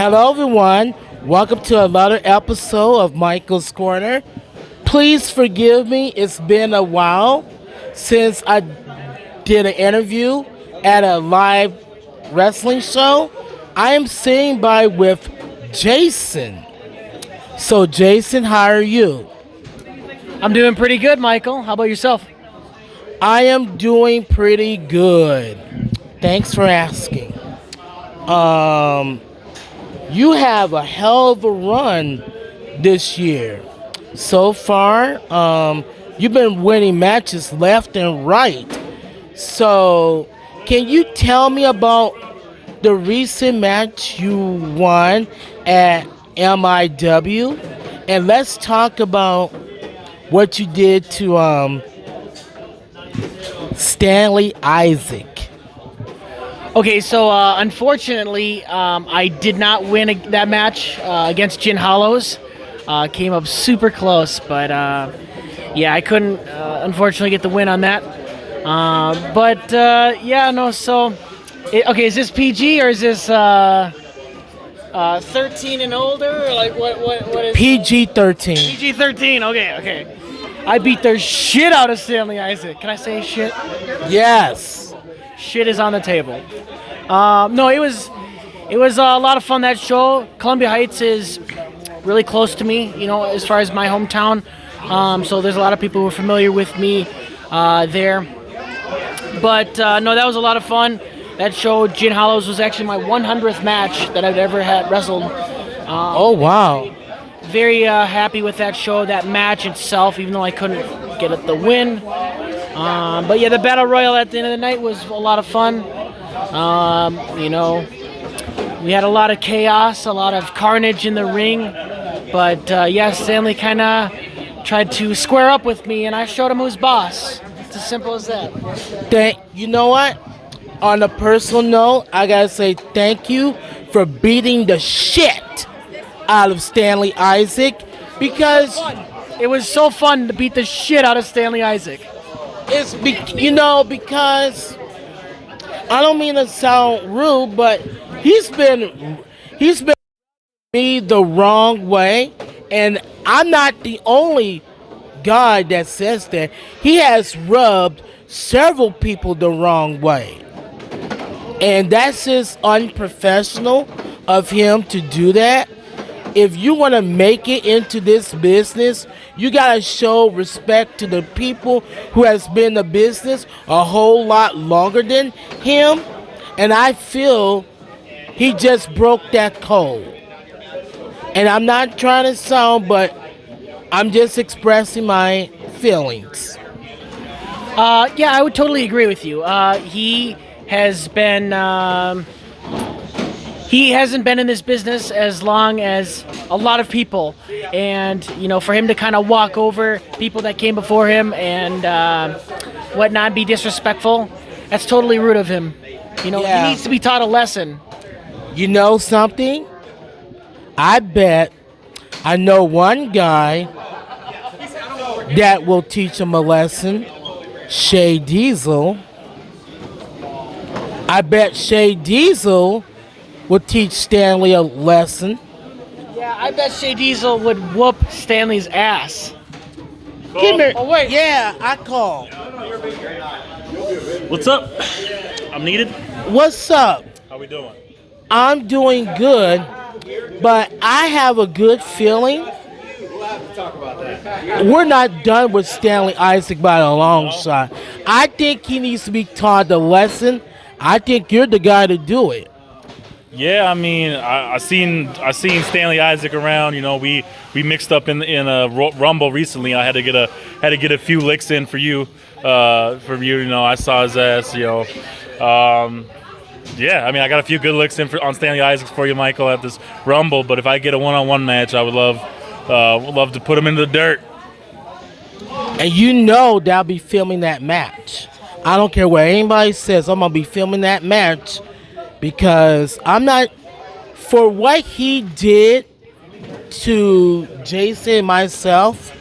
Hello, everyone. Welcome to another episode of Michael's Corner. Please forgive me. It's been a while since I did an interview at a live wrestling show. I am sitting by with Jason. So, Jason, how are you? I'm doing pretty good, Michael. How about yourself? I am doing pretty good. Thanks for asking. You have a hell of a run this year. So far, you've been winning matches left and right. So, can you tell me about the recent match you won at MIW? And let's talk about what you did to Stanley Isaac. Okay, so unfortunately, I did not win that match against Gin Hollows. Came up super close, but yeah, I couldn't unfortunately get the win on that. Yeah, no. So, okay, is this PG or is this 13 and older? Or like what is PG-13. PG-13? Okay. I beat the shit out of Stanley Isaac. Can I say shit? Yes. Shit is on the table. No, it was a lot of fun, that show. Columbia Heights is really close to me, as far as my hometown. So there's a lot of people who are familiar with me there. But no, that was a lot of fun. That show, Gin Hollows, was actually my 100th match that I've ever had wrestled. Oh, wow. Very happy with that show, that match itself, even though I couldn't get the win. But yeah, the Battle Royal at the end of the night was a lot of fun. We had a lot of chaos, a lot of carnage in the ring. But yeah, Stanley kind of tried to square up with me, and I showed him who's boss. It's as simple as that. You know what? On a personal note, I gotta say thank you for beating the shit out of Stanley Isaac, because it was so fun to beat the shit out of Stanley Isaac. Because I don't mean to sound rude, but he's been me the wrong way, and I'm not the only guy that says that. He has rubbed several people the wrong way, and that's just unprofessional of him to do that. If you want to make it into this business, you got to show respect to the people who has been in the business a whole lot longer than him. And I feel he just broke that code. And I'm not trying to sound, but I'm just expressing my feelings. Yeah, I would totally agree with you. He has been... He hasn't been in this business as long as a lot of people, and for him to kind of walk over people that came before him and whatnot, be disrespectful, that's totally rude of him. He needs to be taught a lesson. You know something? I bet I know one guy that will teach him a lesson. Shay Diesel. I bet Shay Diesel would teach Stanley a lesson. Yeah, I bet Shay Diesel would whoop Stanley's ass. Come here. Oh, wait. Yeah, I called. What's up? I'm needed. What's up? How we doing? I'm doing good, but I have a good feeling we're not done with Stanley Isaac by a long shot. I think he needs to be taught the lesson. I think you're the guy to do it. Yeah, I mean, I seen Stanley Isaac around. We mixed up in a rumble recently. I had to get a few licks in for you. I saw his ass. Yeah, I mean, I got a few good licks in on Stanley Isaac for you, Michael, at this rumble. But if I get a one-on-one match, I would love to put him in the dirt. And that I'll be filming that match. I don't care what anybody says. I'm gonna be filming that match. Because I'm not, for what he did to Jason and myself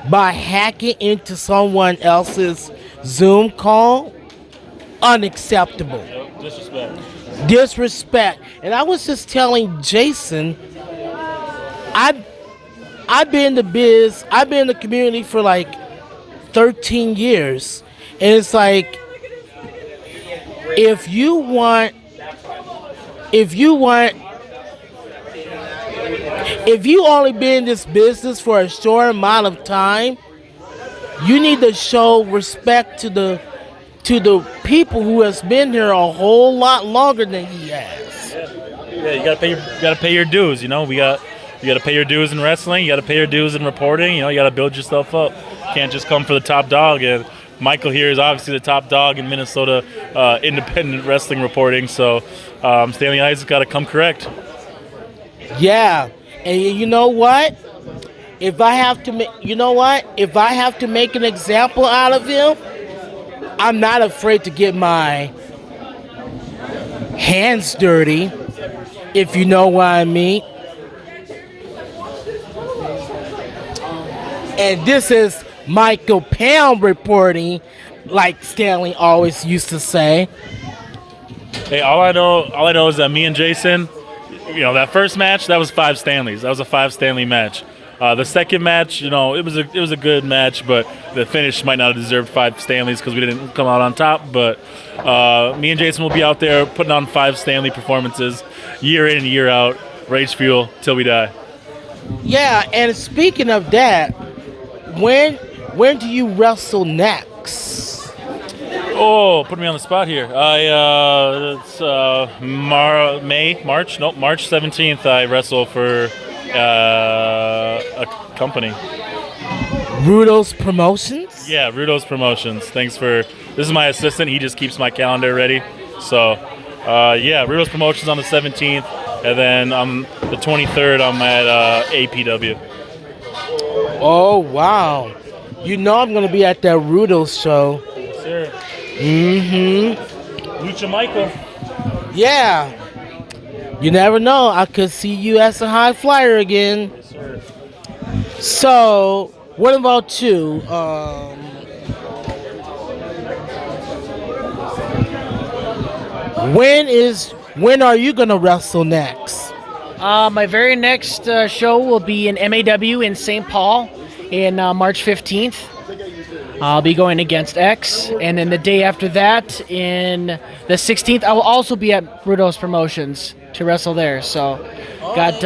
by hacking into someone else's Zoom call, unacceptable. Disrespect. And I was just telling Jason, I've been in the biz, I've been in the community for like 13 years. And it's like, if you want, if you only been in this business for a short amount of time, you need to show respect to the people who has been here a whole lot longer than he has. Yeah, you gotta pay your dues. You know, you gotta pay your dues in wrestling. You gotta pay your dues in reporting. You know, you gotta build yourself up. Can't just come for the top dog. And Michael here is obviously the top dog in Minnesota independent wrestling reporting. So Stanley Isaac got to come correct. Yeah, and you know what? If I have to make an example out of him, I'm not afraid to get my hands dirty, if you know what I mean. And this is Michael Pound reporting, like Stanley always used to say. Hey, all I know is that me and Jason, you know, that first match, that was 5 Stanleys. That was a 5 Stanley match. The second match, you know, it was a good match, but the finish might not have deserved 5 Stanleys because we didn't come out on top. But me and Jason will be out there putting on 5 Stanley performances, year in and year out, rage fuel till we die. Yeah, and speaking of that, when do you wrestle next? Oh, put me on the spot here. It's March 17th. I wrestle for a company. Rudo's Promotions? Yeah, Rudo's Promotions. This is my assistant. He just keeps my calendar ready. So, yeah, Rudo's Promotions on the 17th. And then on the 23rd, I'm at APW. Oh, wow. You know I'm going to be at that Rudo's show. Yes, sir. Mm-hmm. Lucha Michael. Yeah. You never know. I could see you as a high flyer again. Yes, sir. So, what about you? When are you gonna wrestle next? My very next show will be in MAW in St. Paul in March 15th. I'll be going against X, and then the day after that, in the 16th, I will also be at Rudo's Promotions to wrestle there. So, got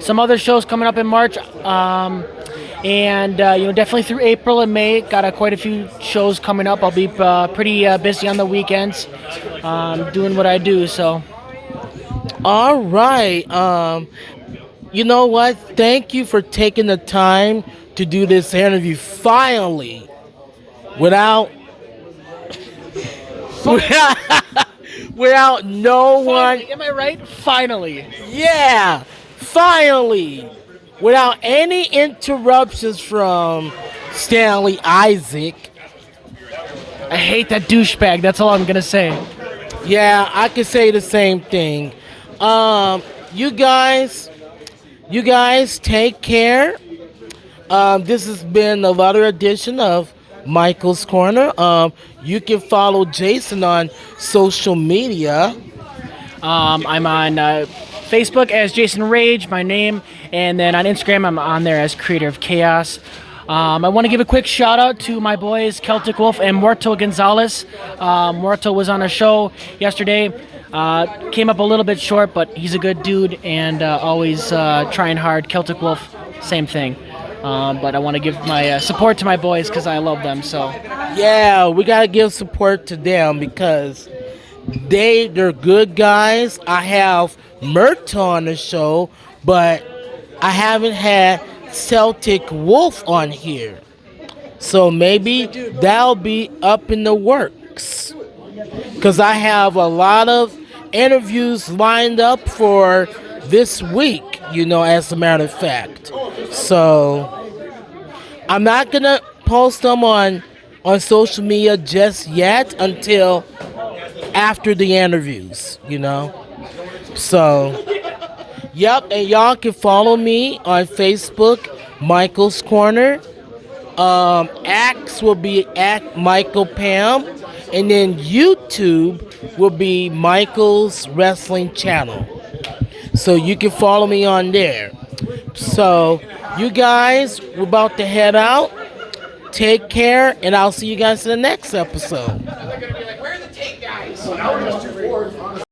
some other shows coming up in March, and definitely through April and May, got quite a few shows coming up. I'll be pretty busy on the weekends, doing what I do. So, all right. You know what? Thank you for taking the time to do this interview finally. Without no one. Am I right? Finally. Yeah, finally. Without any interruptions from Stanley Isaac. I hate that douchebag. That's all I'm gonna say. Yeah, I could say the same thing. You guys take care. This has been another edition of Michael's Corner. You can follow Jason on social media. I'm on Facebook as Jason Rage, my name, and then on Instagram I'm on there as Creator of Chaos. I want to give a quick shout out to my boys Celtic Wolf and Muerto Gonzalez. Muerto was on a show yesterday. Came up a little bit short, but he's a good dude and always trying hard. Celtic Wolf, same thing. But I want to give my support to my boys because I love them. So yeah, we gotta give support to them because they're good guys. I have Mert on the show, but I haven't had Celtic Wolf on here. So maybe that'll be up in the works. Because I have a lot of interviews lined up for this week, as a matter of fact. So I'm not going to post them on social media just yet until after the interviews, So, yep, and y'all can follow me on Facebook, Michael's Corner. X will be at Michael Pam. And then YouTube will be Michael's Wrestling Channel. So you can follow me on there. So you guys, we're about to head out. Take care, and I'll see you guys in the next episode. They're gonna be like, where are the tape guys? So now we're just 2 forwards.